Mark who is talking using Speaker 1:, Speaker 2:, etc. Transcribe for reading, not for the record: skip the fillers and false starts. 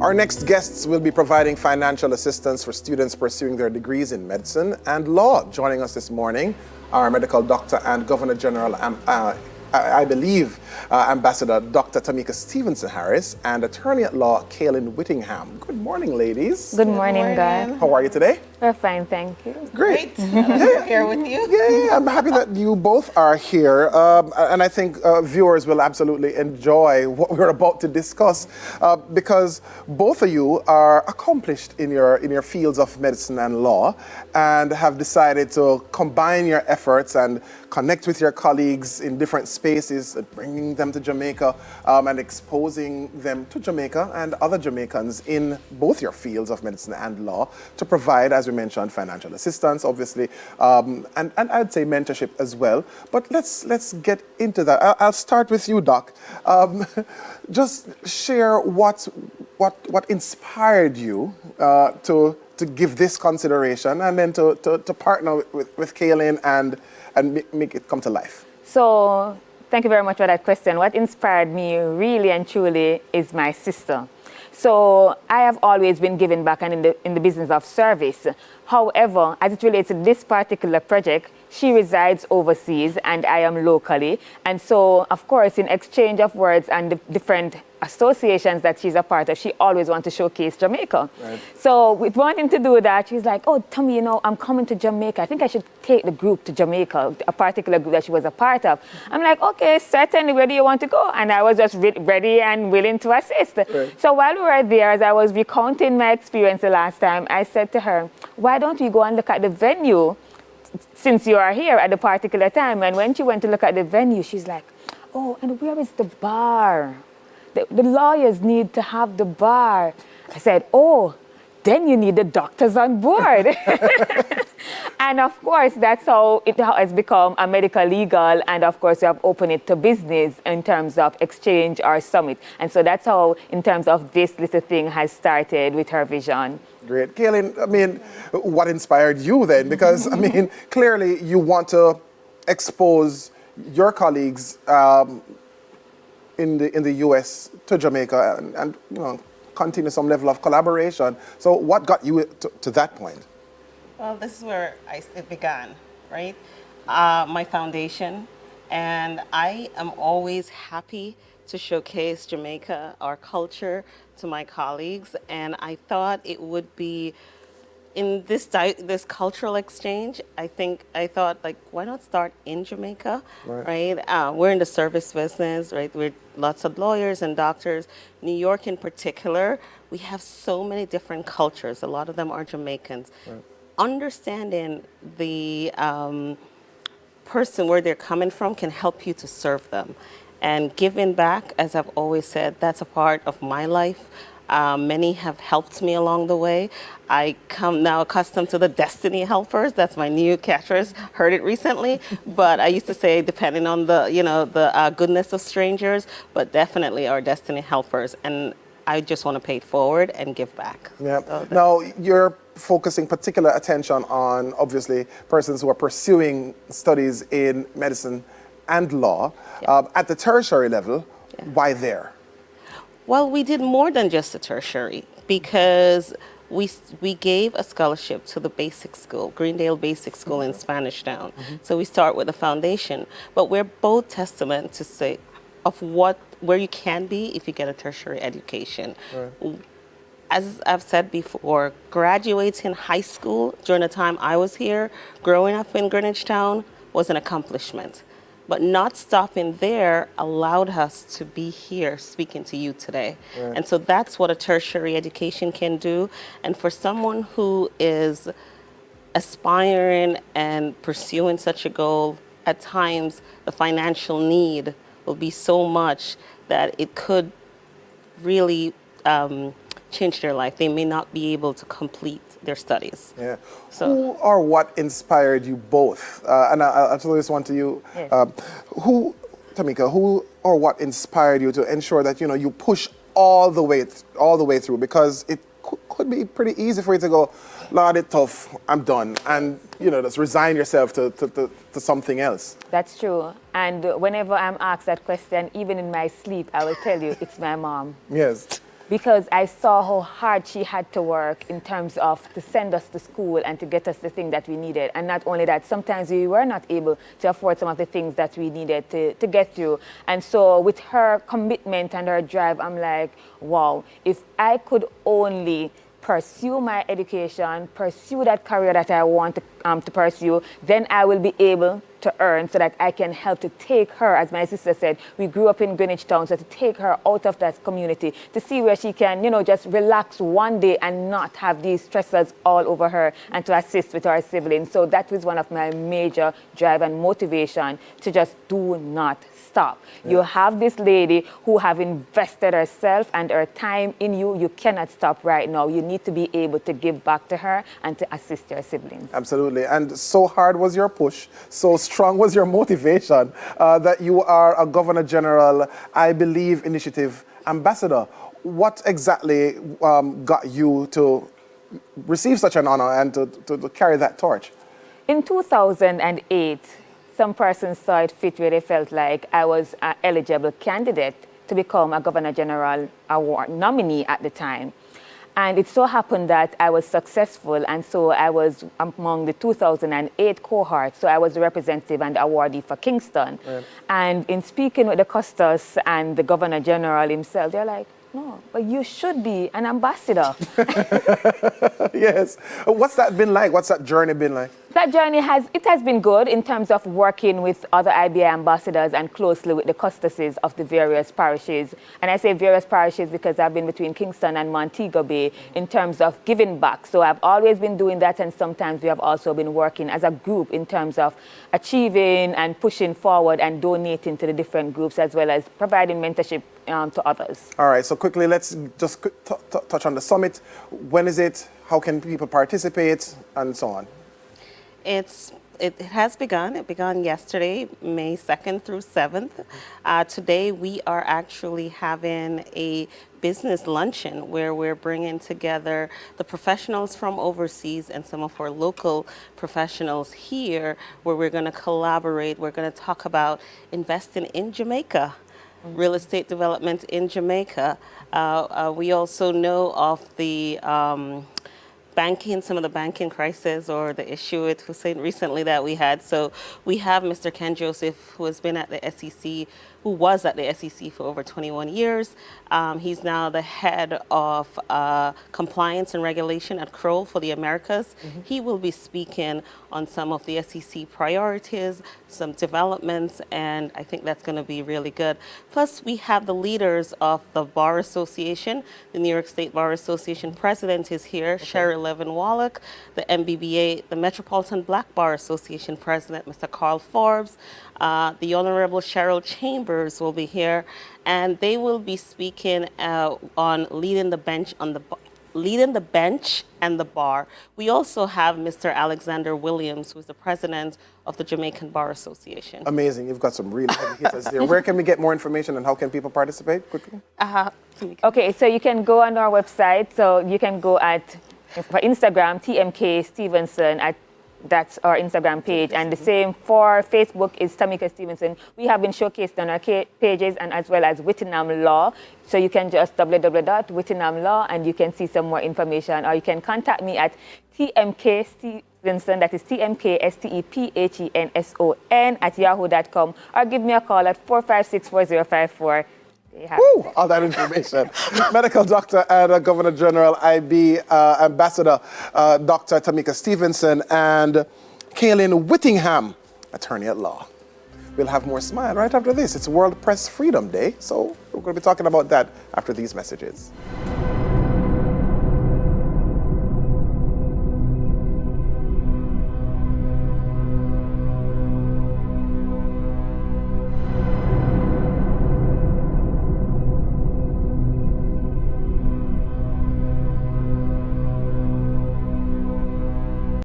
Speaker 1: Our next guests will be providing financial assistance for students pursuing their degrees in medicine and law. Joining us this morning, our medical doctor and Governor General, I believe, Ambassador Dr. Tamika Stevenson Harris and attorney at law, Kaylin Whittingham. Good morning, ladies.
Speaker 2: Good morning, God.
Speaker 1: How are you today?
Speaker 2: We're fine, thank you.
Speaker 1: Great.
Speaker 3: We're here with you.
Speaker 1: Yeah, I'm happy that you both are here, and I think viewers will absolutely enjoy what we're about to discuss because both of you are accomplished in your fields of medicine and law, and have decided to combine your efforts and connect with your colleagues in different spaces, bringing them to Jamaica and exposing them to Jamaica and other Jamaicans in both your fields of medicine and law to provide, as we mentioned, financial assistance, obviously, and I'd say mentorship as well. But let's get into that. I'll start with you, Doc. Just share what inspired you to give this consideration, and then to partner with Kaylin and make it come to life.
Speaker 2: So, thank you very much for that question. What inspired me really and truly is my sister. So I have always been giving back and in the business of service. However, as it relates to this particular project, she resides overseas and I am locally. And so, of course, in exchange of words and the different associations that she's a part of, she always wants to showcase Jamaica. Right. So with wanting to do that, she's like, oh, Tommy, you know, I'm coming to Jamaica. I think I should take the group to Jamaica, a particular group that she was a part of. I'm like, okay, certainly, where do you want to go? And I was just ready and willing to assist. Right. So while we were there, as I was recounting my experience the last time, I said to her, why don't we go and look at the venue since you are here at the particular time? And when she went to look at the venue, she's like, oh, and where is the bar? The lawyers need to have the bar. I said, oh, then you need the doctors on board. And of course, that's how it has become a medical legal. And of course, we have opened it to business in terms of exchange or summit. And so that's how, in terms of this little thing, has started with her vision.
Speaker 1: Great. Kaylin, I mean, what inspired you then? Because, I mean, clearly you want to expose your colleagues in the U.S. to Jamaica and you know, continue some level of collaboration. So what got you to that point?
Speaker 3: Well, this is where it began, right? My foundation, and I am always happy to showcase Jamaica, our culture, to my colleagues, and I thought it would be in this cultural exchange. I thought, like, why not start in Jamaica, right? We're in the service business, right? We're lots of lawyers and doctors. New York in particular, we have so many different cultures. A lot of them are Jamaicans. Right. Understanding the person, where they're coming from, can help you to serve them. And giving back, as I've always said, that's a part of my life. Many have helped me along the way. I come now accustomed to the destiny helpers. That's my new catchphrase. Heard it recently, but I used to say depending on the goodness of strangers, but definitely our destiny helpers. And I just want to pay it forward and give back. Yeah. So
Speaker 1: now you're focusing particular attention on obviously persons who are pursuing studies in medicine and law. Yeah. At the tertiary level. Yeah. Why there?
Speaker 3: Well, we did more than just a tertiary, because we gave a scholarship to the basic school, Greendale Basic School in Spanish Town. Mm-hmm. So we start with the foundation, but we're both testament to say of where you can be if you get a tertiary education. Right. As I've said before, graduating high school during the time I was here, growing up in Greenwich Town, was an accomplishment. But not stopping there allowed us to be here speaking to you today. Right. And so that's what a tertiary education can do. And for someone who is aspiring and pursuing such a goal, at times the financial need will be so much that it could really change their life. They may not be able to complete their studies. Yeah.
Speaker 1: So, who or what inspired you both? And I'll tell this one to you. Yes. Tamika, who or what inspired you to ensure that you push all the way through? Because it could be pretty easy for you to go, Lord, it's tough, I'm done, and just resign yourself to something else.
Speaker 2: That's true. And whenever I'm asked that question, even in my sleep, I will tell you it's my mom.
Speaker 1: Yes.
Speaker 2: because I saw how hard she had to work in terms of to send us to school and to get us the thing that we needed. And not only that, sometimes we were not able to afford some of the things that we needed to get through. And so with her commitment and her drive, I'm like, wow, if I could only pursue my education, pursue that career that I want to pursue, then I will be able to earn so that I can help to take her, as my sister said, we grew up in Greenwich Town, so to take her out of that community, to see where she can, just relax one day and not have these stressors all over her, and to assist with her siblings. So that was one of my major drive and motivation, to just do not stop. Yeah. You have this lady who have invested herself and her time in you. You cannot stop right now. You need to be able to give back to her and to assist your siblings.
Speaker 1: Absolutely. And so hard was your push, so strong was your motivation, that you are a Governor General, I Believe Initiative Ambassador. What exactly got you to receive such an honor and to carry that torch?
Speaker 2: In 2008, some persons saw it fit where they felt like I was an eligible candidate to become a Governor General Award nominee at the time. And it so happened that I was successful, and so I was among the 2008 cohort. So I was the representative and awardee for Kingston. Right. And in speaking with the Custos and the Governor General himself, they're like, no, but you should be an ambassador.
Speaker 1: Yes. What's that been like? What's that journey been like?
Speaker 2: That journey has been good in terms of working with other IBI ambassadors and closely with the custodies of the various parishes. And I say various parishes because I've been between Kingston and Montego Bay in terms of giving back. So I've always been doing that, and sometimes we have also been working as a group in terms of achieving and pushing forward and donating to the different groups, as well as providing mentorship to others.
Speaker 1: All right, so quickly, let's just touch on the summit. When is it? How can people participate, and so on?
Speaker 3: It has begun. It began yesterday, May 2nd through 7th. Today we are actually having a business luncheon where we're bringing together the professionals from overseas and some of our local professionals here, where we're going to collaborate. We're going to talk about investing in Jamaica, real estate development in Jamaica. We also know of the some of the banking crisis or the issue with Hussein recently that we had. So we have Mr. Ken Joseph, who has been at the SEC, who was at the SEC for over 21 years. He's now the head of compliance and regulation at Kroll for the Americas. Mm-hmm. He will be speaking on some of the SEC priorities, some developments, and I think that's going to be really good. Plus, we have the leaders of the Bar Association. The New York State Bar Association president is here, okay. Sherry Levin Wallach. The MBBA, the Metropolitan Black Bar Association president, Mr. Carl Forbes. The Honorable Cheryl Chambers will be here, and they will be speaking on leading the bench and the bar. We also have Mr. Alexander Williams, who is the president of the Jamaican Bar Association.
Speaker 1: Amazing. You've got some really heavy hitters here. Where can we get more information, and how can people participate quickly?
Speaker 2: Okay, so you can go on our website. So you can go for Instagram, TMK Stevenson that's our Instagram page, and the same for Facebook is Tamika Stevenson. We have been showcased on our pages, and as well as Whittingham Law. So you can just www.Whittingham Law, and you can see some more information, or you can contact me at TMK Stevenson, that is TMKSTEPHENSON at yahoo.com, or give me a call at 456-4054.
Speaker 1: Woo, all that information. Medical doctor and Governor General IB Ambassador Dr. Tamika Stevenson and Kaylin Whittingham, attorney at law. We'll have more smile right after this. It's World Press Freedom Day, so we're going to be talking about that after these messages.